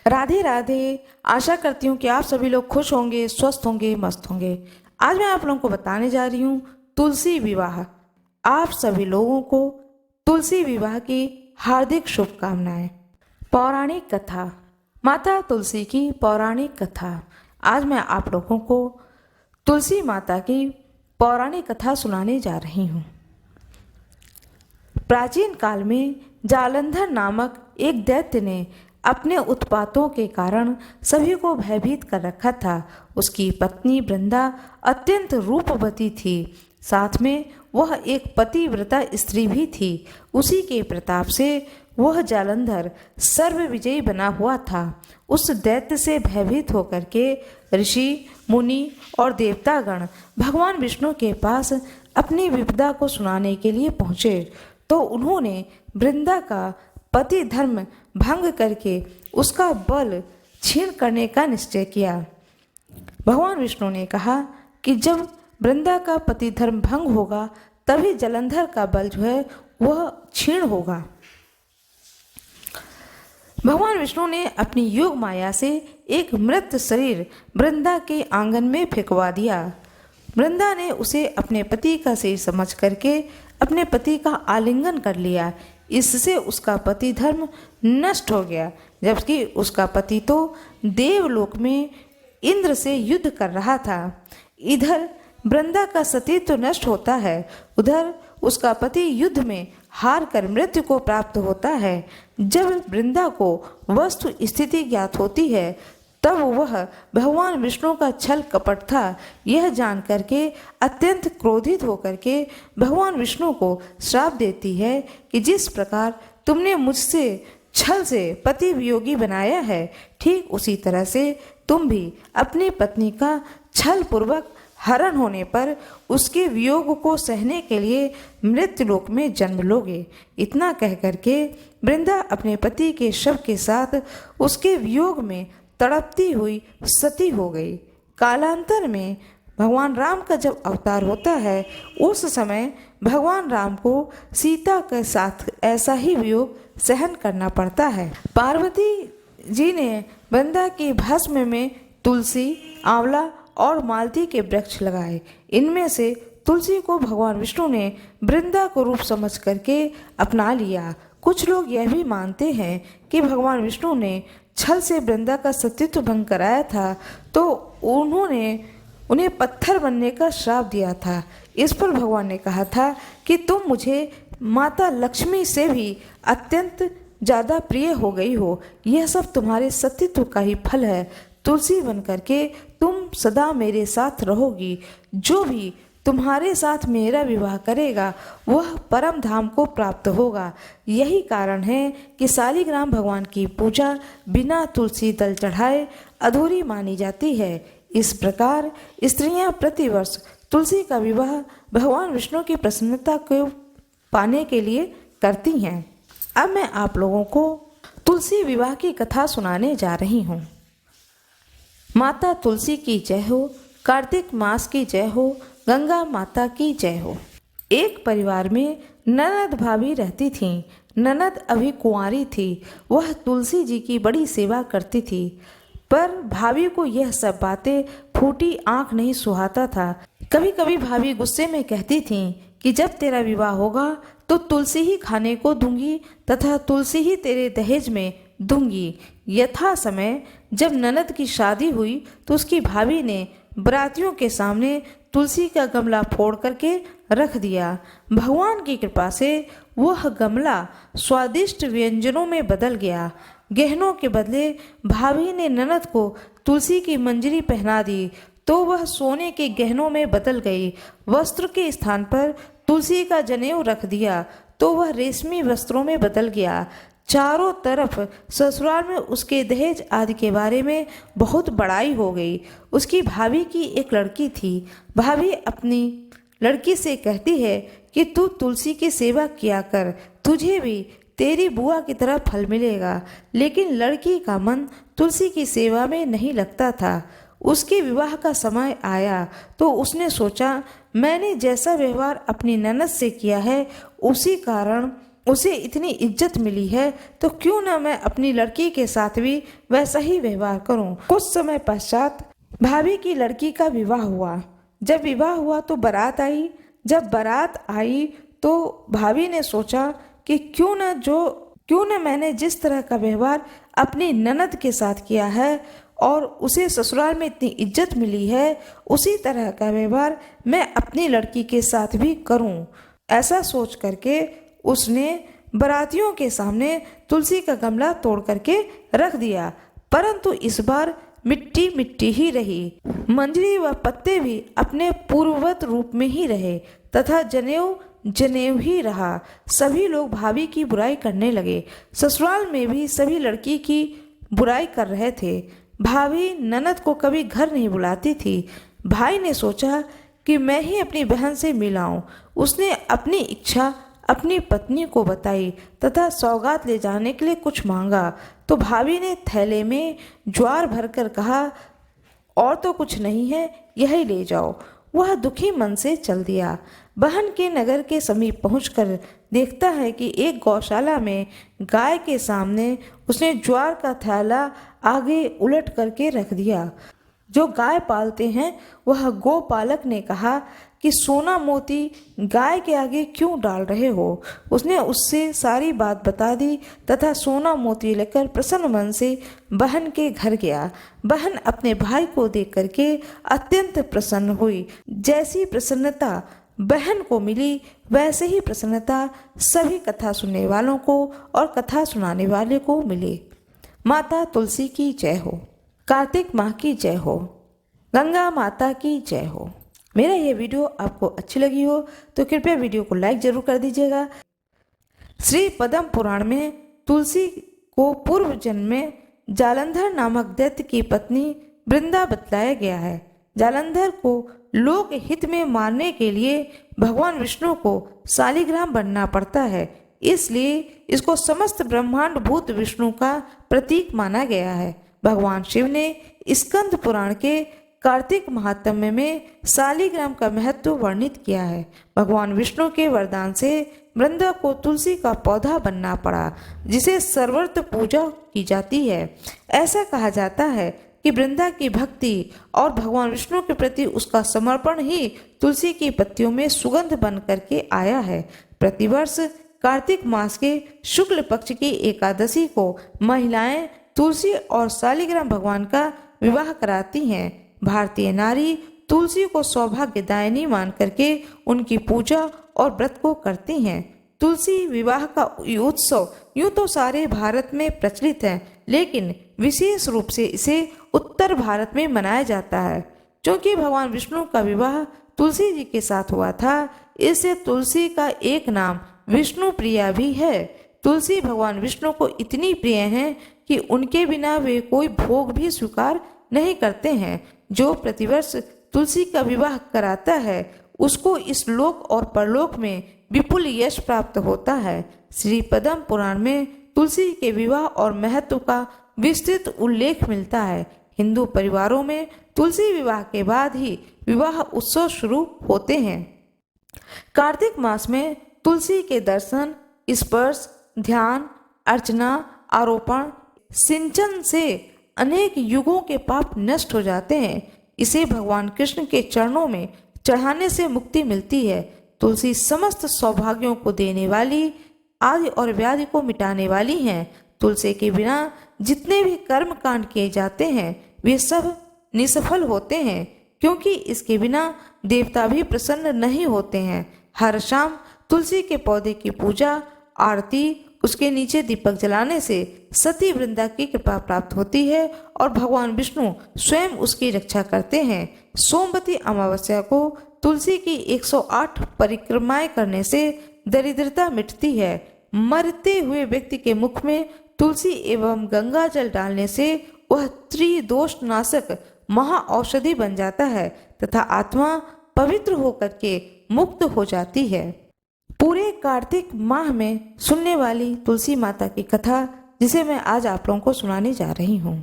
राधे राधे। आशा करती हूँ कि आप सभी लोग खुश होंगे, स्वस्थ होंगे, मस्त होंगे। आज मैं आप लोगों को बताने जा रही हूँ तुलसी विवाह। आप सभी लोगों को तुलसी विवाह की हार्दिक शुभकामनाएं। पौराणिक कथा, माता तुलसी की पौराणिक कथा। आज मैं आप लोगों को तुलसी माता की पौराणिक कथा सुनाने जा रही हूँ। प्राचीन काल में जालंधर नामक एक दैत्य ने अपने उत्पातों के कारण सभी को भयभीत कर रखा था। उसकी पत्नी वृंदा अत्यंत रूपवती थी, साथ में वह एक पतिव्रता स्त्री भी थी। उसी के प्रताप से वह जालंधर सर्व विजयी बना हुआ था। उस दैत्य से भयभीत होकर के ऋषि, मुनि और देवतागण भगवान विष्णु के पास अपनी विपदा को सुनाने के लिए पहुँचे, तो उन्होंने वृंदा का पति धर्म भंग करके उसका बल छीन करने का निश्चय किया। भगवान विष्णु ने कहा कि जब वृंदा का पति धर्म भंग होगा तभी जालंधर का बल जो है वह क्षीण होगा। भगवान विष्णु ने अपनी योग माया से एक मृत शरीर वृंदा के आंगन में फेंकवा दिया। वृंदा ने उसे अपने पति का शरीर समझ करके अपने पति का आलिंगन कर लिया। इससे उसका पति धर्म नष्ट हो गया, जबकि उसका पति तो देवलोक में इंद्र से युद्ध कर रहा था। इधर वृंदा का सतीत्व नष्ट होता है, उधर उसका पति युद्ध में हार कर मृत्यु को प्राप्त होता है। जब वृंदा को वस्तु स्थिति ज्ञात होती है तब वह भगवान विष्णु का छल कपट था यह जान करके अत्यंत क्रोधित होकर के भगवान विष्णु को श्राप देती है कि जिस प्रकार तुमने मुझसे छल से पति वियोगी बनाया है, ठीक उसी तरह से तुम भी अपनी पत्नी का छल पूर्वक हरण होने पर उसके वियोग को सहने के लिए मृत्युलोक में जन्म लोगे। इतना कह करके वृंदा अपने पति के शव के साथ उसके वियोग में तड़पती हुई सती हो गई। कालांतर में भगवान राम का जब अवतार होता है उस समय भगवान राम को सीता के साथ ऐसा ही वियोग सहन करना पड़ता है। पार्वती जी ने वृंदा की भस्म में तुलसी, आंवला और मालती के वृक्ष लगाए। इनमें से तुलसी को भगवान विष्णु ने वृंदा को रूप समझ करके अपना लिया। कुछ लोग यह भी मानते हैं कि भगवान विष्णु ने छल से वृंदा का सतीत्व भंग कराया था, तो उन्होंने उन्हें पत्थर बनने का श्राप दिया था। इस पर भगवान ने कहा था कि तुम मुझे माता लक्ष्मी से भी अत्यंत ज़्यादा प्रिय हो गई हो, यह सब तुम्हारे सतीत्व का ही फल है। तुलसी बन करके तुम सदा मेरे साथ रहोगी। जो भी तुम्हारे साथ मेरा विवाह करेगा वह परम धाम को प्राप्त होगा। यही कारण है कि शालिग्राम भगवान की पूजा बिना तुलसी दल चढ़ाए अधूरी मानी जाती है। इस प्रकार स्त्रियां प्रतिवर्ष तुलसी का विवाह भगवान विष्णु की प्रसन्नता को पाने के लिए करती हैं। अब मैं आप लोगों को तुलसी विवाह की कथा सुनाने जा रही हूँ। माता तुलसी की जय हो, कार्तिक मास की जय हो, गंगा माता की जय हो। एक परिवार में ननद भाभी रहती थीं। ननद अभी कुंवारी थी। वह तुलसी जी की बड़ी सेवा करती थी, पर भाभी को यह सब बातें फूटी आंख नहीं सुहाता था। कभी कभी भाभी गुस्से में कहती थीं कि जब तेरा विवाह होगा तो तुलसी ही खाने को दूंगी तथा तुलसी ही तेरे दहेज में दूंगी। यथा समय जब ननद की शादी हुई तो उसकी भाभी ने बरातियों के सामने तुलसी का गमला फोड़ करके रख दिया। भगवान की कृपा से वह गमला स्वादिष्ट व्यंजनों में बदल गया। गहनों के बदले भाभी ने ननद को तुलसी की मंजरी पहना दी तो वह सोने के गहनों में बदल गई। वस्त्र के स्थान पर तुलसी का जनेऊ रख दिया तो वह रेशमी वस्त्रों में बदल गया। चारों तरफ ससुराल में उसके दहेज आदि के बारे में बहुत बड़ाई हो गई। उसकी भाभी की एक लड़की थी। भाभी अपनी लड़की से कहती है कि तू तुलसी की सेवा किया कर, तुझे भी तेरी बुआ की तरह फल मिलेगा। लेकिन लड़की का मन तुलसी की सेवा में नहीं लगता था। उसके विवाह का समय आया तो उसने सोचा मैंने जैसा व्यवहार अपनी ननद से किया है उसी कारण उसे इतनी इज्जत मिली है तो क्यों न मैं अपनी लड़की के साथ भी वैसा ही व्यवहार करूं। कुछ समय पश्चात भाभी की लड़की का विवाह हुआ। जब विवाह हुआ तो बारात आई। जब बारात आई तो भाभी ने सोचा कि क्यों न मैंने जिस तरह का व्यवहार अपनी ननद के साथ किया है और उसे ससुराल में इतनी इज्जत मिली है, उसी तरह का व्यवहार मैं अपनी लड़की के साथ भी करूं। ऐसा सोच करके उसने बारातियों के सामने तुलसी का गमला तोड़ करके रख दिया, परंतु इस बार मिट्टी मिट्टी ही रही। मंजरी व पत्ते भी अपने पूर्ववत रूप में ही रहे तथा जनेऊ जनेऊ ही रहा। सभी लोग भाभी की बुराई करने लगे। ससुराल में भी सभी लड़की की बुराई कर रहे थे। भाभी ननद को कभी घर नहीं बुलाती थी। भाई ने सोचा कि मैं ही अपनी बहन से मिलाऊं। उसने अपनी इच्छा अपनी पत्नी को बताई तथा सौगात ले जाने के लिए कुछ मांगा तो भाभी ने थैले में ज्वार भरकर कहा, और तो कुछ नहीं है, यही ले जाओ। वह दुखी मन से चल दिया। बहन के नगर के समीप पहुंचकर देखता है कि एक गौशाला में गाय के सामने उसने ज्वार का थैला आगे उलट करके रख दिया। जो गाय पालते हैं वह गोपालक ने कहा कि सोना मोती गाय के आगे क्यों डाल रहे हो। उसने उससे सारी बात बता दी तथा सोना मोती लेकर प्रसन्न मन से बहन के घर गया। बहन अपने भाई को देख करके अत्यंत प्रसन्न हुई। जैसी प्रसन्नता बहन को मिली वैसे ही प्रसन्नता सभी कथा सुनने वालों को और कथा सुनाने वाले को मिली। माता तुलसी की जय हो। कार्तिक माह की जय हो। गंगा माता की जय हो। मेरा ये वीडियो आपको अच्छी लगी हो तो कृपया वीडियो को लाइक जरूर कर दीजिएगा। श्री पद्म पुराण में तुलसी को पूर्व जन्म में जालंधर नामक दैत्य की पत्नी वृंदा बतलाया गया है। जालंधर को लोक हित में मारने के लिए भगवान विष्णु को शालिग्राम बनना पड़ता है, इसलिए इसको समस्त ब्रह्मांड भूत विष्णु का प्रतीक माना गया है। भगवान शिव ने स्कंद पुराण के कार्तिक महात्म्य में शालिग्राम का महत्व वर्णित किया है। भगवान विष्णु के वरदान से वृंदा को तुलसी का पौधा बनना पड़ा, जिसे सर्वत्र पूजा की जाती है। ऐसा कहा जाता है कि वृंदा की भक्ति और भगवान विष्णु के प्रति उसका समर्पण ही तुलसी की पत्तियों में सुगंध बन करके आया है। प्रतिवर्ष कार्तिक मास के शुक्ल पक्ष की एकादशी को महिलाएं तुलसी और शालिग्राम भगवान का विवाह कराती हैं। भारतीय नारी तुलसी को सौभाग्यदायिनी मान करके उनकी पूजा और व्रत को करती हैं। तुलसी विवाह का उत्सव यूं तो सारे भारत में प्रचलित है, लेकिन विशेष रूप से इसे उत्तर भारत में मनाया जाता है। क्योंकि भगवान विष्णु का विवाह तुलसी जी के साथ हुआ था, इससे तुलसी का एक नाम विष्णु प्रिया भी है। तुलसी भगवान विष्णु को इतनी प्रिय हैं कि उनके बिना वे कोई भोग भी स्वीकार नहीं करते हैं। जो प्रतिवर्ष तुलसी का विवाह कराता है उसको इस लोक और परलोक में विपुल यश प्राप्त होता है। श्री पद्म पुराण में तुलसी के विवाह और महत्व का विस्तृत उल्लेख मिलता है। हिंदू परिवारों में तुलसी विवाह के बाद ही विवाह उत्सव शुरू होते हैं। कार्तिक मास में तुलसी के दर्शन, स्पर्श, ध्यान, अर्चना, आरोपण, सिंचन से अनेक युगों के पाप नष्ट हो जाते हैं। इसे भगवान कृष्ण के चरणों में चढ़ाने से मुक्ति मिलती है। तुलसी समस्त सौभाग्यों को देने वाली, आदि और व्याधि को मिटाने वाली हैं। तुलसी के बिना जितने भी कर्म कांड किए जाते हैं वे सब निसफल होते हैं, क्योंकि इसके बिना देवता भी प्रसन्न नहीं होते हैं। हर शाम तुलसी के पौधे की पूजा, आरती, उसके नीचे दीपक जलाने से सती वृंदा की कृपा प्राप्त होती है और भगवान विष्णु स्वयं उसकी रक्षा करते हैं। सोमवती अमावस्या को तुलसी की 108 परिक्रमाएं करने से दरिद्रता मिटती है। मरते हुए व्यक्ति के मुख में तुलसी एवं गंगा जल डालने से वह त्रिदोष नाशक महा औषधि बन जाता है तथा आत्मा पवित्र होकर के मुक्त हो जाती है। पूरे कार्तिक माह में सुनने वाली तुलसी माता की कथा, जिसे मैं आज आप लोगों को सुनाने जा रही हूँ,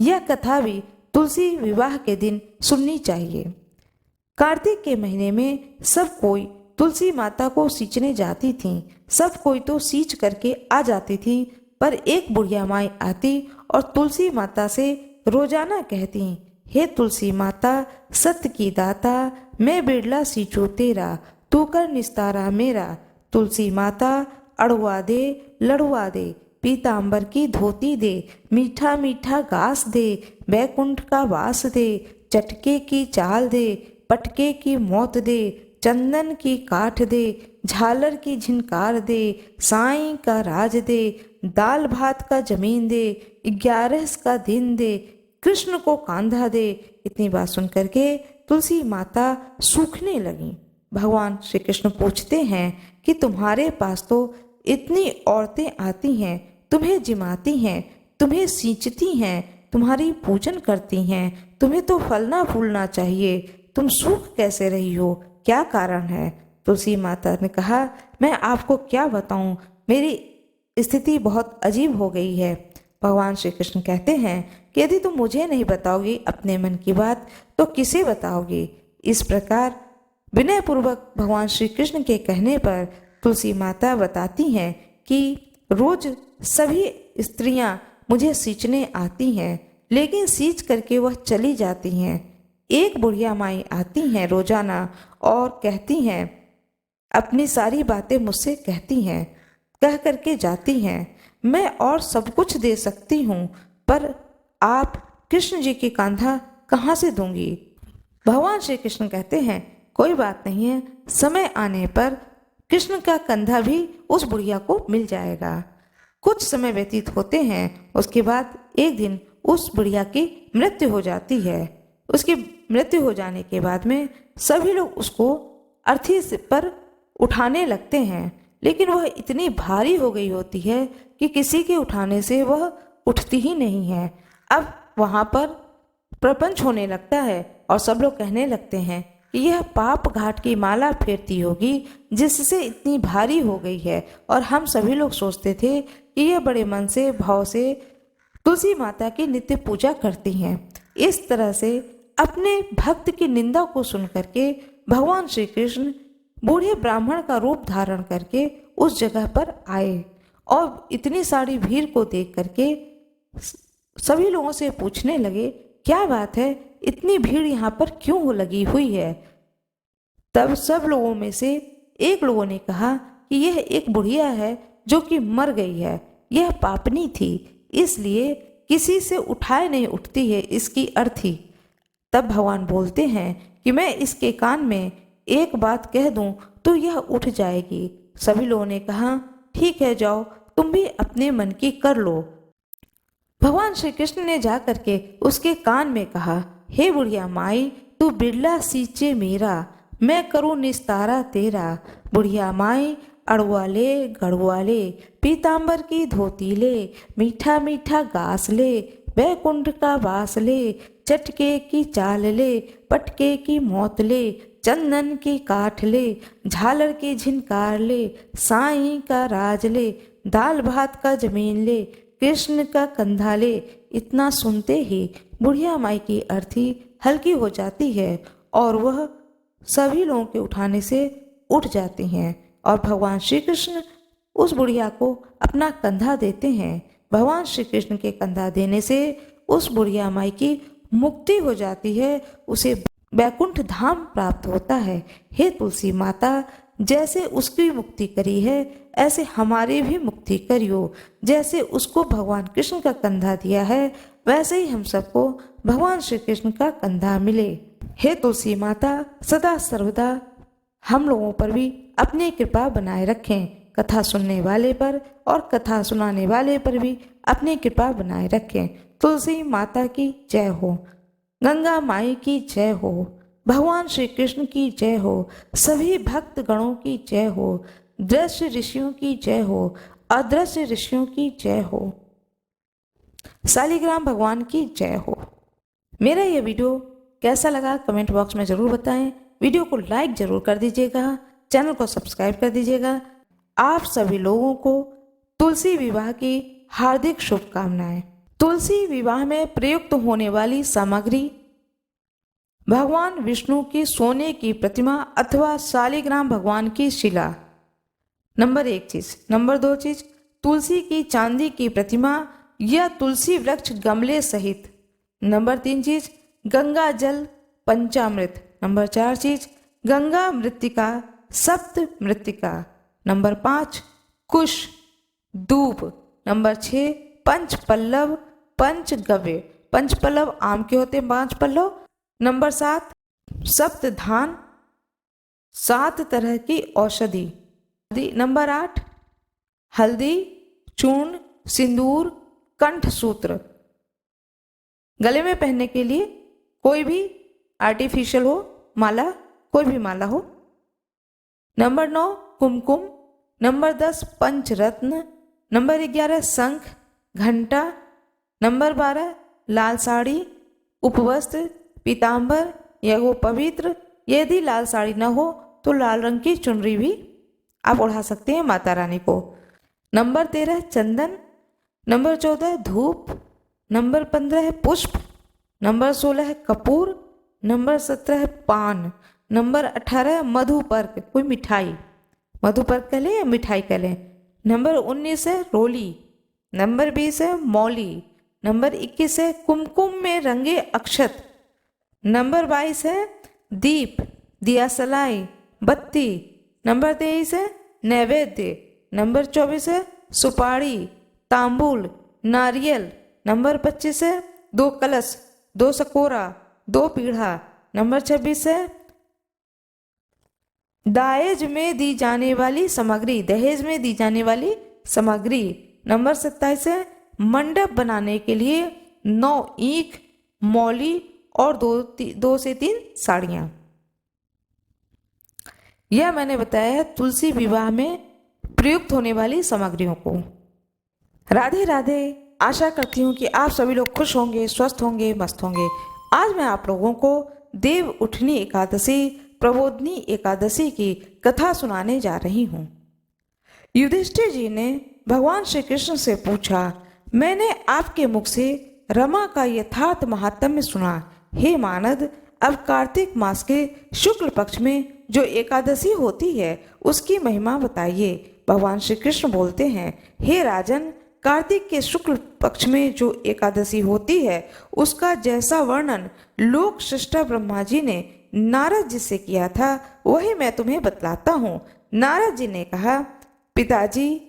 यह कथा भी तुलसी विवाह के दिन सुननी चाहिए। कार्तिक के महीने में सब कोई तुलसी माता को सींचने जाती थीं। सब कोई तो सींच करके आ जाती थी, पर एक बुढ़िया माई आती और तुलसी माता से रोजाना कहती, हे तुलसी माता सत्य की दाता, मैं बिरला सींचू तेरा, तू कर निस्तारा मेरा। तुलसी माता अड़ुआ दे लड़ुआ दे, पीतांबर की धोती दे, मीठा मीठा घास दे, बैकुंठ का वास दे, चटके की चाल दे, पटके की मौत दे, चंदन की काठ दे, झालर की झिनकार दे, साईं का राज दे, दाल भात का जमीन दे, 11 का दिन दे, कृष्ण को कांधा दे। इतनी बात सुन करके तुलसी माता सूखने लगी। भगवान श्री कृष्ण पूछते हैं कि तुम्हारे पास तो इतनी औरतें आती हैं, तुम्हें जिमाती हैं, तुम्हें सींचती हैं, तुम्हारी पूजन करती हैं, तुम्हें तो फलना फूलना चाहिए, तुम सूख कैसे रही हो, क्या कारण है? तुलसी माता ने कहा, मैं आपको क्या बताऊं, मेरी स्थिति बहुत अजीब हो गई है। भगवान श्री कृष्ण कहते हैं कि यदि तुम मुझे नहीं बताओगी अपने मन की बात तो किसे बताओगी? इस प्रकार विनय पूर्वक भगवान श्री कृष्ण के कहने पर तुलसी माता बताती हैं कि रोज सभी स्त्रियां मुझे सींचने आती हैं, लेकिन सींच करके वह चली जाती हैं। एक बुढ़िया माई आती हैं रोजाना और कहती हैं, अपनी सारी बातें मुझसे कहती हैं, कह करके जाती हैं, मैं और सब कुछ दे सकती हूँ, पर आप कृष्ण जी की कांधा कहाँ से दूंगी? भगवान श्री कृष्ण कहते हैं, कोई बात नहीं है, समय आने पर कृष्ण का कंधा भी उस बुढ़िया को मिल जाएगा। कुछ समय व्यतीत होते हैं, उसके बाद एक दिन उस बुढ़िया की मृत्यु हो जाती है। उसकी मृत्यु हो जाने के बाद में सभी लोग उसको अर्थी पर उठाने लगते हैं, लेकिन वह इतनी भारी हो गई होती है कि किसी के उठाने से वह उठती ही नहीं है। अब वहाँ पर प्रपंच होने लगता है और सब लोग कहने लगते हैं कि यह पाप घाट की माला फेरती होगी जिससे इतनी भारी हो गई है, और हम सभी लोग सोचते थे कि यह बड़े मन से भाव से तुलसी माता की नित्य पूजा करती हैं। इस तरह से अपने भक्त की निंदा को सुन करके भगवान श्री कृष्ण बूढ़े ब्राह्मण का रूप धारण करके उस जगह पर आए और इतनी सारी भीड़ को देख करके सभी लोगों से पूछने लगे, क्या बात है, इतनी भीड़ यहाँ पर क्यों लगी हुई है? तब सब लोगों में से एक लोगों ने कहा कि यह एक बुढ़िया है जो कि मर गई है, यह पापनी थी, इसलिए किसी से उठाए नहीं उठती है इसकी अर्थी। तब भगवान बोलते हैं कि मैं इसके कान में एक बात कह दूं तो यह उठ जाएगी। सभी लोगों ने कहा, ठीक है, जाओ, तुम भी अपने मन की कर लो। भगवान श्री कृष्ण ने जा करके उसके कान में कहा, हे बुढ़िया माई, तू बिरला सींचे मेरा, मैं करूँ निस्तारा तेरा। बुढ़िया माई अड़ुआ ले गड़ुआ ले, पीतांबर की धोती ले, मीठा मीठा घास ले, बैकुंठ का वास ले, चटके की चाल ले, पटके की मौत ले, चंदन की काठ ले, झालर की झिनकार ले, साईं का राज ले, दाल भात का जमीन ले, कृष्ण का कंधा ले। इतना सुनते ही बुढ़िया माई की अर्थी हल्की हो जाती है और वह सभी लोगों के उठाने से उठ जाती हैं और भगवान श्री कृष्ण उस बुढ़िया को अपना कंधा देते हैं। भगवान श्री कृष्ण के कंधा देने से उस बुढ़िया माई की मुक्ति हो जाती है, उसे बैकुंठ धाम प्राप्त होता है। हे तुलसी माता, जैसे उसकी मुक्ति करी है ऐसे हमारी भी मुक्ति करियो। जैसे उसको भगवान कृष्ण का कंधा दिया है वैसे ही हम सबको भगवान श्री कृष्ण का कंधा मिले। हे तुलसी माता, सदा सर्वदा हम लोगों पर भी अपनी कृपा बनाए रखें। कथा सुनने वाले पर और कथा सुनाने वाले पर भी अपनी कृपा बनाए रखें। तुलसी माता की जय हो, गंगा माई की जय हो, भगवान श्री कृष्ण की जय हो, सभी भक्त गणों की जय हो, दृश्य ऋषियों की जय हो, अदृश्य ऋषियों की जय हो, शालिग्राम भगवान की जय हो। मेरा यह वीडियो कैसा लगा कमेंट बॉक्स में ज़रूर बताएं। वीडियो को लाइक ज़रूर कर दीजिएगा, चैनल को सब्सक्राइब कर दीजिएगा। आप सभी लोगों को तुलसी विवाह की हार्दिक शुभकामनाएं। तुलसी विवाह में प्रयुक्त होने वाली सामग्री भगवान विष्णु की सोने की प्रतिमा अथवा शालिग्राम भगवान की शिला। नंबर 1 चीज। नंबर 2 चीज, तुलसी की चांदी की प्रतिमा या तुलसी वृक्ष गमले सहित। नंबर 3 चीज, गंगा जल पंचामृत। नंबर 4 चीज, गंगा मृत्तिका सप्त मृत्तिका। नंबर 5 कुश दूब। नंबर 6 पंच पल्लव पंचगव्य। पंच पल्लव आम के होते हैं 5 पल्लव। नंबर 7 सप्त धान 7 तरह की औषधि। नंबर 8 हल्दी चूर्ण सिंदूर कंठ सूत्र। गले में पहनने के लिए कोई भी आर्टिफिशियल हो माला, कोई भी माला हो। नंबर 9 कुमकुम। नंबर 10 पंचरत्न। नंबर 11 शंख घंटा। नंबर 12 लाल साड़ी उपवस्त्र पीताम्बर या वो पवित्र। यदि लाल साड़ी न हो तो लाल रंग की चुनरी भी आप ओढ़ा सकते हैं माता रानी को। नंबर 13 चंदन। नंबर 14 धूप। नंबर 15 है पुष्प। नंबर 16 है कपूर। नंबर 17 है पान। नंबर 18 है मधुपर्क, कोई मिठाई, मधुपर्क कह लें या मिठाई कह लें। नंबर 19 है रोली। नंबर 20 है मौली। नंबर 21 है कुमकुम में रंगे अक्षत। नंबर 22 है दीप दिया सलाई बत्ती। नंबर 23 है नैवेद्य। नंबर 24 है सुपारी तांबूल नारियल। नंबर 25 है 2 कलश 2 सकोरा 2 पीढ़ा। नंबर 26 है दहेज में दी जाने वाली सामग्री, दहेज में दी जाने वाली सामग्री। नंबर 27 है मंडप बनाने के लिए 9 ईख मौली और 2 से 3 साड़ियाँ। यह मैंने बताया है तुलसी विवाह में प्रयुक्त होने वाली सामग्रियों को। राधे राधे। आशा करती हूँ कि आप सभी लोग खुश होंगे, स्वस्थ होंगे, मस्त होंगे। आज मैं आप लोगों को देव उठनी एकादशी प्रबोधनी एकादशी की कथा सुनाने जा रही हूँ। युधिष्ठिर जी ने भगवान श्री कृष्ण से पूछा, मैंने आपके मुख से रमा का यथार्थ महात्म्य सुना। हे मानद, अब कार्तिक मास के शुक्ल पक्ष में जो एकादशी होती है उसकी महिमा बताइए। भगवान श्री कृष्ण बोलते हैं, हे राजन, कार्तिक के शुक्ल पक्ष में जो एकादशी होती है उसका जैसा वर्णन लोक सृष्टा ब्रह्मा जी ने नारद जी से किया था वही मैं तुम्हें बतलाता हूँ। नारद जी ने कहा, पिताजी,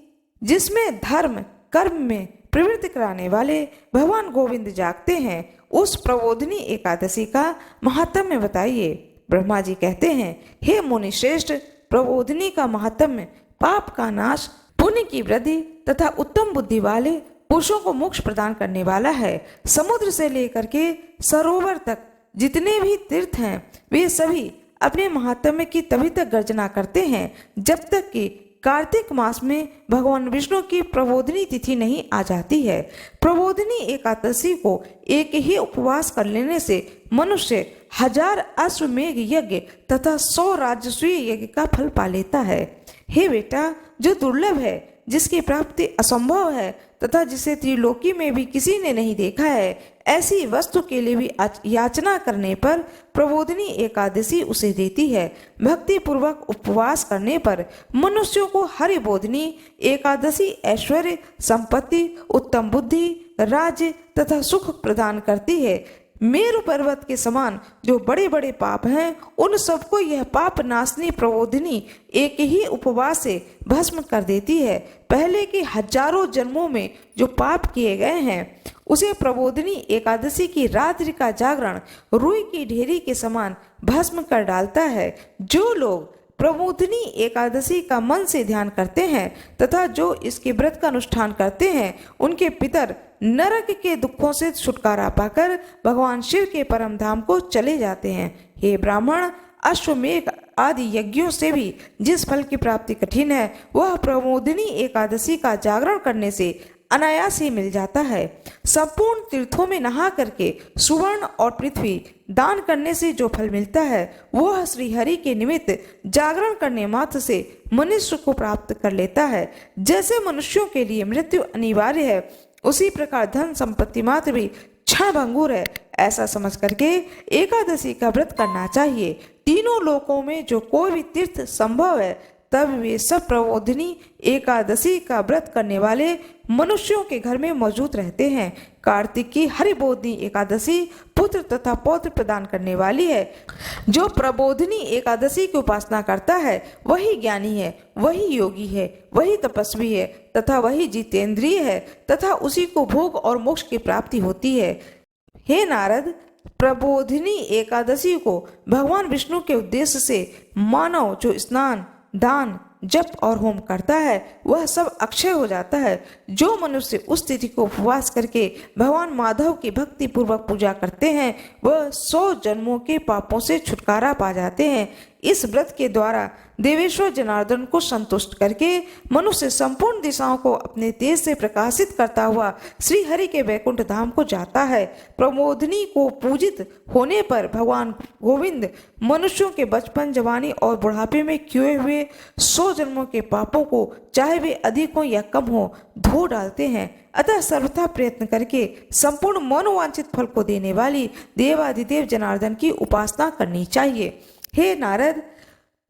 जिसमें धर्म कर्म में प्रवृत्ति कराने वाले भगवान गोविंद जागते हैं उस प्रबोधनी एकादशी का महात्म्य बताइए। ब्रह्मा जी कहते हैं, हे मुनि श्रेष्ठ, प्रबोधनी का महात्म्य पाप का नाश पुण्य की वृद्धि तथा उत्तम बुद्धि वाले पुरुषों को मोक्ष प्रदान करने वाला है। समुद्र से लेकर के सरोवर तक जितने भी तीर्थ हैं वे सभी अपने महात्म्य की तभी तक गर्जना करते हैं जब तक कि कार्तिक मास में भगवान विष्णु की प्रबोधनी तिथि नहीं आ जाती है। प्रबोधनी एकादशी को एक ही उपवास कर लेने से मनुष्य 1000 अश्वमेघ यज्ञ तथा 100 राजसूय यज्ञ का फल पा लेता है। हे बेटा, जो दुर्लभ है, जिसकी प्राप्ति असंभव है तथा जिसे त्रिलोकी में भी किसी ने नहीं देखा है, ऐसी वस्तु के लिए भी याचना करने पर प्रबोधनी एकादशी उसे देती है। भक्ति पूर्वक उपवास करने पर मनुष्यों को हरिबोधनी एकादशी ऐश्वर्य संपत्ति उत्तम बुद्धि राज्य तथा सुख प्रदान करती है। मेरु पर्वत के समान जो बड़े बड़े पाप हैं उन सबको यह पाप नाशनी प्रबोधनी एक ही उपवास से भस्म कर देती है। पहले के हजारों जन्मों में जो पाप किए गए हैं उसे प्रबोधनी एकादशी की रात्रि का जागरण रुई की ढेरी के समान भस्म कर डालता है। जो लोग प्रबोधनी एकादशी का मन से ध्यान करते हैं तथा जो इसके व्रत का अनुष्ठान करते हैं उनके पितर नरक के दुखों से छुटकारा पाकर भगवान शिव के परम धाम को चले जाते हैं। हे ब्राह्मण, अश्वमेघ आदि यज्ञों से भी जिस फल की प्राप्ति कठिन है वह प्रबोधनी एकादशी का जागरण करने से अनायास ही मिल जाता है। संपूर्ण तीर्थों में नहा करके सुवर्ण और पृथ्वी दान करने से जो फल मिलता है वह श्री हरि के निमित्त जागरण करने मात्र से मनुष्य को प्राप्त कर लेता है। जैसे मनुष्यों के लिए मृत्यु अनिवार्य है उसी प्रकार धन संपत्ति मात्र भी क्षण भंगुर है। ऐसा समझ करके एकादशी का व्रत करना चाहिए। तीनों लोकों में जो कोई भी तीर्थ संभव है तब वे सब प्रबोधिनी एकादशी का व्रत करने वाले मनुष्यों के घर में मौजूद रहते हैं। कार्तिक की हरिबोधिनी एकादशी पुत्र तथा पौत्र प्रदान करने वाली है। जो प्रबोधिनी एकादशी की उपासना करता है वही ज्ञानी है, वही योगी है, वही तपस्वी है तथा वही जितेंद्रिय है तथा उसी को भोग और मोक्ष की प्राप्ति होती है। हे नारद, प्रबोधिनी एकादशी को भगवान विष्णु के उद्देश्य से मानव जो स्नान, दान, जप और होम करता है वह सब अक्षय हो जाता है। जो मनुष्य उस तिथि को उपवास करके भगवान माधव की भक्ति पूर्वक पूजा करते हैं वह 100 जन्मों के पापों से छुटकारा पा जाते हैं। इस व्रत के द्वारा देवेश्वर जनार्दन को संतुष्ट करके मनुष्य संपूर्ण दिशाओं को अपने तेज से प्रकाशित करता हुआ श्री हरि के वैकुंठ धाम को जाता है। प्रबोधिनी को पूजित होने पर भगवान गोविंद मनुष्यों के बचपन, जवानी और बुढ़ापे में किए हुए 100 जन्मों के पापों को चाहे वे अधिक हो या कम हो धो डालते हैं। अतः सर्वथा प्रयत्न करके संपूर्ण मनोवांछित फल को देने वाली देवाधिदेव जनार्दन की उपासना करनी चाहिए। हे नारद,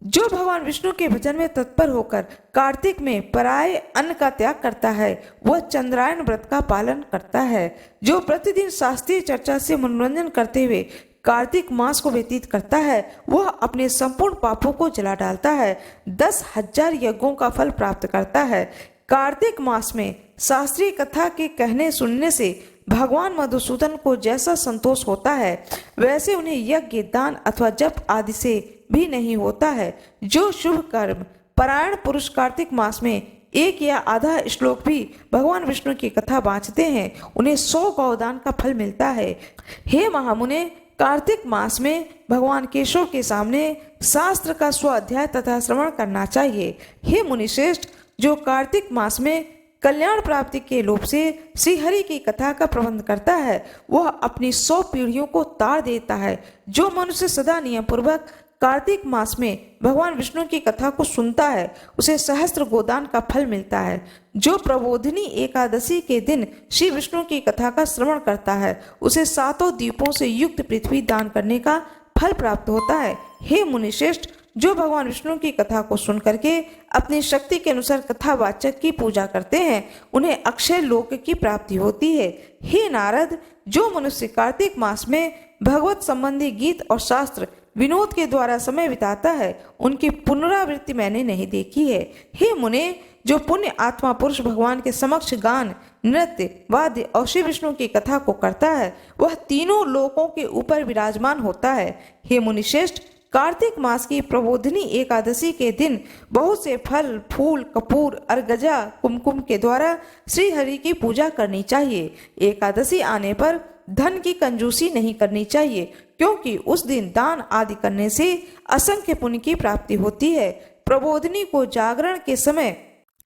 जो भगवान विष्णु के भजन में तत्पर होकर कार्तिक में पराये अन्न का त्याग करता है वह चंद्रायन व्रत का पालन करता है। जो प्रतिदिन शास्त्रीय चर्चा से मनोरंजन करते हुए कार्तिक मास को व्यतीत करता है वह अपने संपूर्ण पापों को जला डालता है, 10,000 यज्ञों का फल प्राप्त करता है। कार्तिक मास में शास्त्रीय कथा के कहने सुनने से भगवान मधुसूदन को जैसा संतोष होता है वैसे उन्हें यज्ञ, दान अथवा जप आदि से भी नहीं होता है। जो शुभ कर्म परायण पुरुष कार्तिक मास में 1 या आधा श्लोक भी भगवान विष्णु की कथा बाँचते हैं उन्हें 100 गौदान का फल मिलता है। हे महामुने, कार्तिक मास में भगवान केशव के सामने शास्त्र का स्वाध्याय तथा श्रवण करना चाहिए। हे मुनिश्रेष्ठ, जो कार्तिक मास में कल्याण प्राप्ति के लोभ से श्री हरि की कथा का प्रबंध करता है वह अपनी 100 पीढ़ियों को तार देता है। जो मनुष्य सदा नियम पूर्वक कार्तिक मास में भगवान विष्णु की कथा को सुनता है उसे सहस्त्र गोदान का फल मिलता है। जो प्रबोधिनी एकादशी के दिन श्री विष्णु की कथा का श्रवण करता है उसे 7 द्वीपों से युक्त पृथ्वी दान करने का फल प्राप्त होता है। हे मुनिश्रेष्ठ, जो भगवान विष्णु की कथा को सुन करके अपनी शक्ति के अनुसार कथावाचक की पूजा करते हैं उन्हें अक्षय लोक की प्राप्ति होती है। हे नारद, जो मनुष्य कार्तिक मास में भगवत संबंधी गीत और शास्त्र विनोद के द्वारा समय बिताता है उनकी पुनरावृत्ति मैंने नहीं देखी है। हे मुने, जो पुण्य आत्मा पुरुष भगवान के समक्ष गान, नृत्य, वाद्य और श्री विष्णु की कथा को करता है वह तीनों लोकों के ऊपर विराजमान होता है। हे मुनिश्रेष्ठ, कार्तिक मास की प्रबोधिनी एकादशी के दिन बहुत से फल, फूल, कपूर, अर्गजा, कुमकुम के द्वारा श्री हरि की पूजा करनी चाहिए। एकादशी आने पर धन की कंजूसी नहीं करनी चाहिए क्योंकि उस दिन दान आदि करने से असंख्य पुण्य की प्राप्ति होती है। प्रबोधिनी को जागरण के समय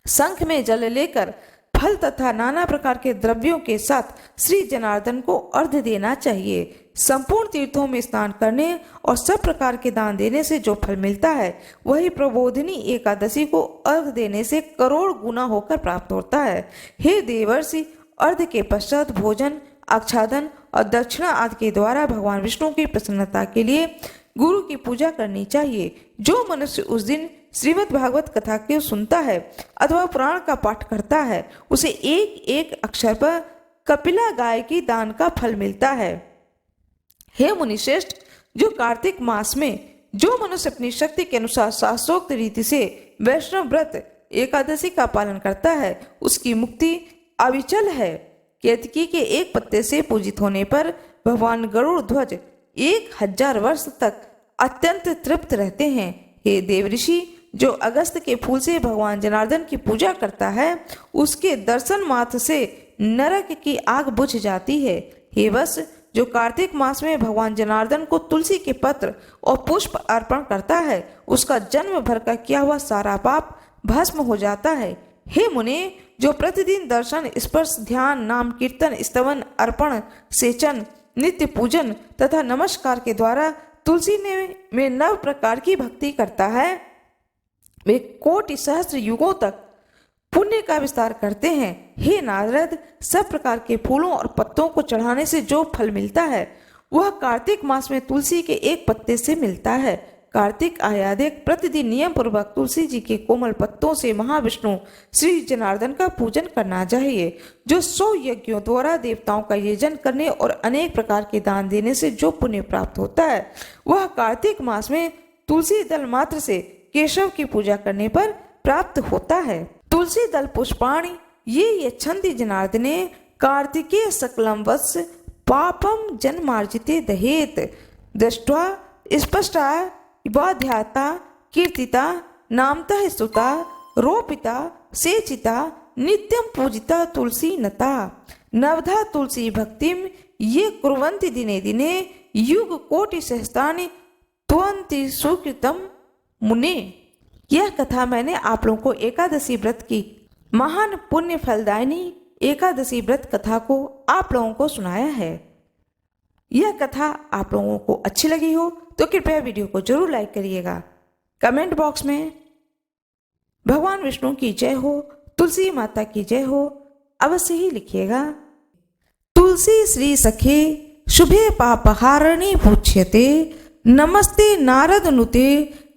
शंख में जल लेकर फल तथा नाना प्रकार के द्रव्यों के साथ श्री जनार्दन को अर्घ्य देना चाहिए। संपूर्ण तीर्थों में स्नान करने और सब प्रकार के दान देने से जो फल मिलता है वही प्रबोधिनी एकादशी को अर्घ्य देने से करोड़ गुना होकर प्राप्त होता है। हे देवर्षि, अर्घ्य के पश्चात भोजन, आच्छादन और दक्षिणा आदि के द्वारा भगवान विष्णु की प्रसन्नता के लिए गुरु की पूजा करनी चाहिए। जो मनुष्य उस दिन श्रीमद् भागवत कथा को सुनता है अथवा पुराण का पाठ करता है उसे एक एक अक्षर पर कपिला गाय की दान का फल मिलता है। हे मुनिश्रेष्ठ, जो कार्तिक मास में जो मनुष्य अपनी शक्ति के अनुसार शास्त्रोक्त रीति से वैष्णव व्रत एकादशी का पालन करता है उसकी मुक्ति अविचल है। केतकी के एक पत्ते से पूजित होने पर भगवान गरुड़ ध्वज 1000 वर्ष तक अत्यंत तृप्त रहते हैं। हे देवऋषि, जो अगस्त के फूल से भगवान जनार्दन की पूजा करता है उसके दर्शन मात्र से नरक की आग बुझ जाती है। हे वत्स, जो कार्तिक मास में भगवान जनार्दन को तुलसी के पत्र और पुष्प अर्पण करता है उसका जन्म भर का किया हुआ सारा पाप भस्म हो जाता है। हे मुने, जो प्रतिदिन दर्शन, स्पर्श, ध्यान, नाम कीर्तन, स्तवन, अर्पण, सेचन, नित्य पूजन तथा नमस्कार के द्वारा तुलसी में 9 प्रकार की भक्ति करता है वे कोटि सहस्त्र युगों तक पुण्य का विस्तार करते हैं। हे नारद, सब प्रकार के फूलों और पत्तों को चढ़ाने से जो फल मिलता है वह कार्तिक मास में तुलसी के एक पत्ते से मिलता है। कार्तिक आयादिक प्रतिदिन नियम पूर्वक तुलसी जी के कोमल पत्तों से महाविष्णु श्री जनार्दन का पूजन करना चाहिए। जो 100 यज्ञों द्वारा देवताओं का यजन करने और अनेक प्रकार के दान देने से जो पुण्य प्राप्त होता है, वह कार्तिक मास में तुलसी दल मात्र से केशव की पूजा करने पर प्राप्त होता है। तुलसी दल पुष्पाणि ये यच्छन्ति जनार्दने कार्तिकेय सकलम वत्स पापम जन्मार्जिते दहेत दृष्ट्वा स्पष्टा वाध्याता कीर्तिता नामतः स्तुता रोपिता सेचिता नित्यं पूजिता तुलसी नता नवधा तुलसी भक्तिम ये कुर्वन्ति दिने दिने युग कोटि सहस्त्राणि त्वन्ति सुकृतम मुने। यह कथा मैंने आप लोगों को एकादशी व्रत की महान पुण्य फलदायिनी एकादशी व्रत कथा को आप लोगों को सुनाया है। यह कथा आप लोगों को अच्छी लगी हो तो कृपया वीडियो को जरूर लाइक करिएगा। कमेंट बॉक्स में भगवान विष्णु की जय हो, तुलसी माता की जय हो अवश्य ही लिखिएगा। तुलसी श्री सखे शुभे पापहारिणी पूज्यते नमस्ते नारद नुते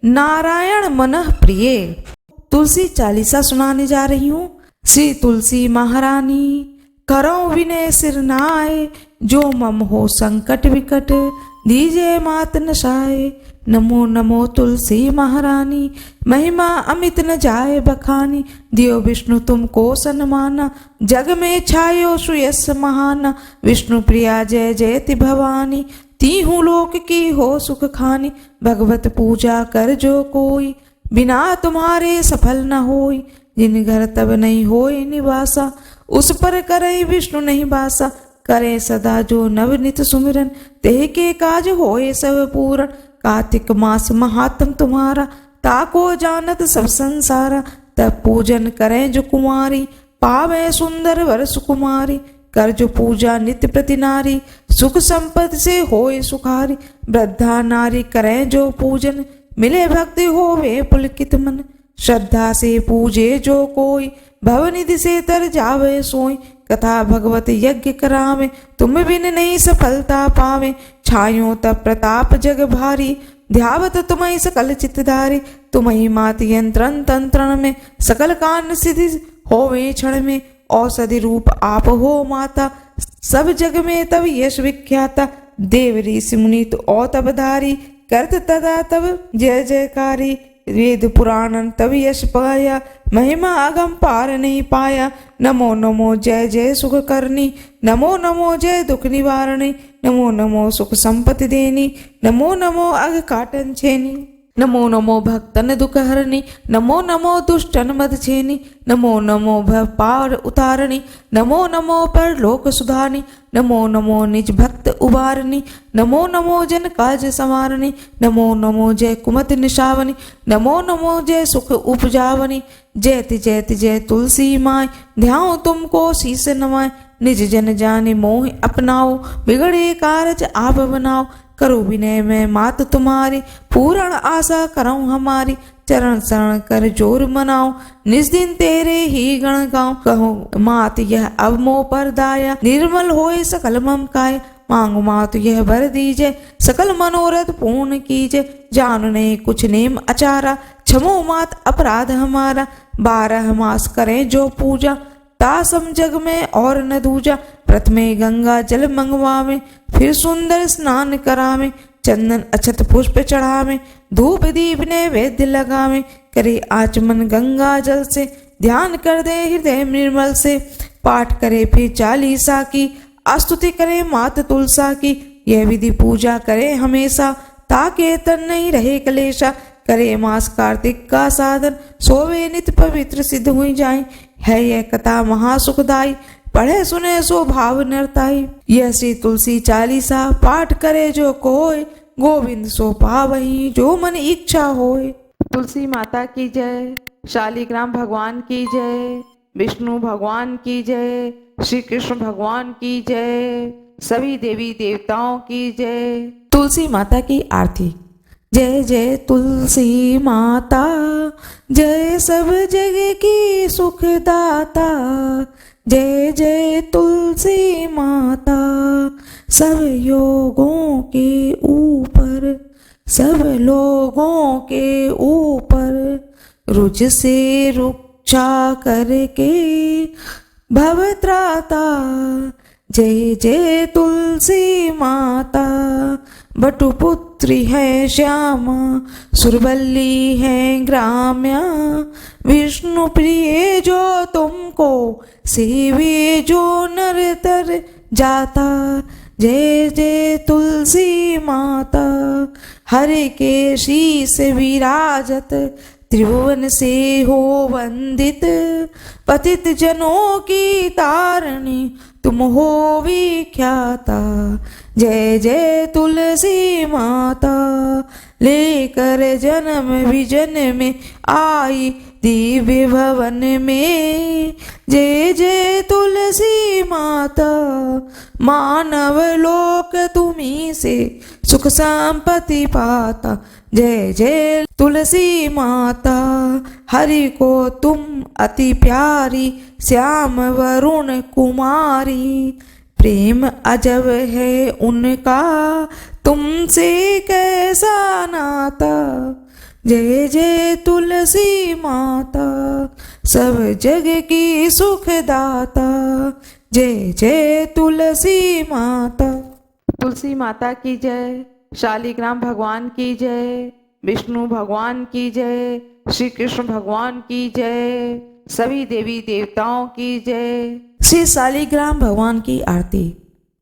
नारायण मनः प्रिये। तुलसी चालीसा सुनाने जा रही हूँ। श्री तुलसी महारानी करो विनय सिर नाय जो मम हो संकट विकट दीजे मात नशाए। नमो नमो तुलसी महारानी महिमा अमित न जाए बखानी दियो विष्णु तुमको सन्माना जग में छायो सुयस महाना विष्णु प्रिया जय जयति भवानी तीहू लोक की हो सुख खानी भगवत पूजा कर जो कोई बिना तुम्हारे सफल न होई जिन घर तब नहीं होई निवासा उस पर करे विष्णु नहीं बासा करे सदा जो नवनित सुमिरन तेह के काज होए सब पूरण कार्तिक मास महात्म तुम्हारा ताको जानत सब संसारा तब पूजन करें जो कुमारी पावे सुंदर वर सुकुमारी कर जो पूजा नित्य प्रति नारी सुख संपत्ति से होए सुखारी वृद्धा नारी करें जो पूजन मिले भक्ति होवे पुलकित मन श्रद्धा से पूजे जो कोई भवनिधि से तर जावे सोई कथा भगवत यज्ञ करावे तुम बिन नहीं सफलता पावे छायो तब प्रताप जग भारी ध्यावत तुम्हें सकल चित्तधारी तुम्हें मात यंत्रण तंत्रण में सकल कान सिद्धि होवे क्षण में औषधि रूप आप हो माता सब जग में तब यश विख्याता देव ऋषि मुनि तो औ तब धारी करत तदा तब जय जयकारी वेद पुराण तब यश पाया महिमा अगम पार नहीं पाया नमो नमो जय जय सुख करनी नमो नमो जय दुख निवारणी नमो नमो सुख संपत्ति देनी नमो नमो अग काटन छेनी नमो नमो भक्तन दुख हरणी नमो नमो दुष्टन मद छेनी नमो नमो भव पार उतारणी नमो नमो पर लोक सुधारणी नमो नमो निज भक्त उबारणी नमो नमो जन काज संवारणी नमो नमो जय कुमत निशावनी नमो नमो जय सुख उपजावनी जयति जयति जय तुलसी माय ध्याओ तुमको शीस नवाय निज जन जाने मोह अपनाओ बिगड़े कारज आप बनाओ करो विनय में मात तुम्हारी पूर्ण आशा करऊं हमारी चरण शरण कर जोर मनाओ निज दिन तेरे ही गण गाओ कहो मात यह अब मोह पर दाया निर्मल होए सकल मम काय मांगो मात यह वर दीजे सकल मनोरथ पूर्ण कीजे जान ने कुछ नेम अचारा क्षमो मात अपराध हमारा 12 मास करें जो पूजा तासम जग में और न दूजा प्रथमे गंगा जल मंगवावे फिर सुंदर स्नान करावे चंदन अक्षत पुष्प चढ़ावे धूप दीप नैवेद्य लगावे करे आचमन गंगा जल से ध्यान कर दे हृदय निर्मल से पाठ करे फिर चालीसा की स्तुति करे मात तुलसा की यह विधि पूजा करे हमेशा ताके तन नहीं रहे कलेशा करे मास कार्तिक का साधन सोवे नित पवित्र सिद्ध हुई जाए है यह कथा महासुखदायी पढ़े सुने सो भाव नरताई यह श्री तुलसी चालीसा पाठ करे जो कोय गोविंद सो पावही जो मन इच्छा होय। तुलसी माता की जय, शालिग्राम भगवान की जय, विष्णु भगवान की जय, श्री कृष्ण भगवान की जय, सभी देवी देवताओं की जय। तुलसी माता की आरती। जय जय तुलसी माता, जय सब जग की सुखदाता, जय जय तुलसी माता, सब योगों के ऊपर, सब लोगों के ऊपर, रुझ से रुक्षा करके भवत्राता। जय जय तुलसी माता, बटुपुत्री है श्यामा, सुरवल्ली है ग्राम्या, विष्णु प्रिय जो तुमको सेवे जो नर तर जाता। जय जय तुलसी माता, हरि के शीस विराजत, त्रिभुवन से हो वंदित, पतित जनों की तारणी तुम हो विख्याता। जय जय तुलसी माता, लेकर जन्म विजन में आई दिव्य भवन में। जय जय तुलसी माता, मानव लोक तुम्ही से सुख संपत्ति पाता। जय जय तुलसी माता, हरि को तुम अति प्यारी, श्याम वरुण कुमारी, प्रेम अजब है उनका तुमसे कैसा नाता। जय जय तुलसी माता, सब जग की सुखदाता। जय जय तुलसी माता। तुलसी माता की जय, शालिग्राम भगवान की जय, विष्णु भगवान की जय, श्री कृष्ण भगवान की जय, सभी देवी देवताओं की जय। श्री शालिग्राम भगवान की आरती।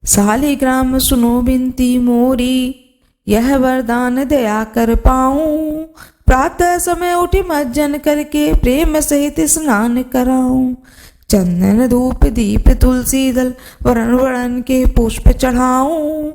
शालिग्राम सुनो बिनती मोरी, यह वरदान दया कर पाऊं, प्रातः समय उठी मज्जन करके प्रेम सहित स्नान कराऊं। चंदन धूप दीप तुलसी दल वरण वरण के पुष्प चढ़ाऊं,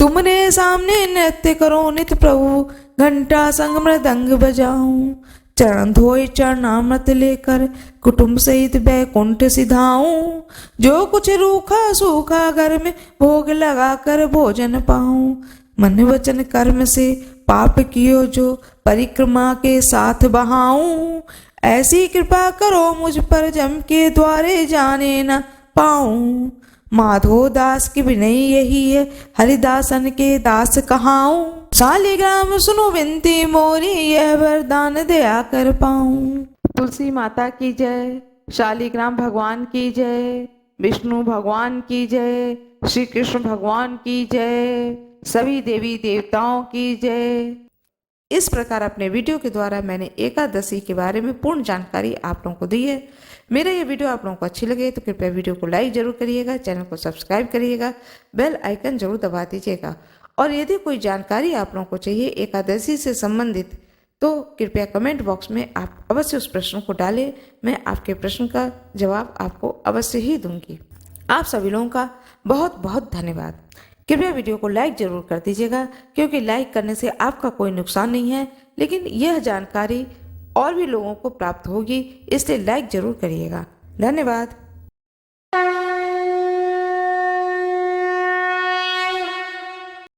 तुमने सामने नृत्य करो नित प्रभु, घंटा संग मृदंग बजाऊं। चरण धोए चरणामृत लेकर कुटुंब सहित बैकुंठ सिधाऊं, जो कुछ रूखा सूखा घर में भोग लगा कर भोजन पाऊं। मन वचन कर्म से पाप कियो जो परिक्रमा के साथ बहाऊं, ऐसी कृपा करो मुझ पर जम के द्वारे जाने न पाऊं। माधो दास की विनय यही है, हरिदासन के दास कहाऊं। शालिग्राम सुनो विनती मोरी, यह वरदान दया कर पाऊं। तुलसी माता की जय, शालिग्राम भगवान की जय, विष्णु भगवान की जय, श्री कृष्ण भगवान की जय, सभी देवी देवताओं की जय। इस प्रकार अपने वीडियो के द्वारा मैंने एकादशी के बारे में पूर्ण जानकारी आप लोगों को दी है। मेरा ये वीडियो आप लोगों को अच्छी लगे तो कृपया वीडियो को लाइक जरूर करिएगा, चैनल को सब्सक्राइब करिएगा, बेल आइकन जरूर दबा दीजिएगा। और यदि कोई जानकारी आप लोगों को चाहिए एकादशी से संबंधित तो कृपया कमेंट बॉक्स में आप अवश्य उस प्रश्न को डालें, मैं आपके प्रश्न का जवाब आपको अवश्य ही दूंगी। आप सभी लोगों का बहुत बहुत धन्यवाद। कृपया वीडियो को लाइक जरूर कर दीजिएगा, क्योंकि लाइक करने से आपका कोई नुकसान नहीं है, लेकिन यह जानकारी और भी लोगों को प्राप्त होगी, इसलिए लाइक जरूर करिएगा। धन्यवाद।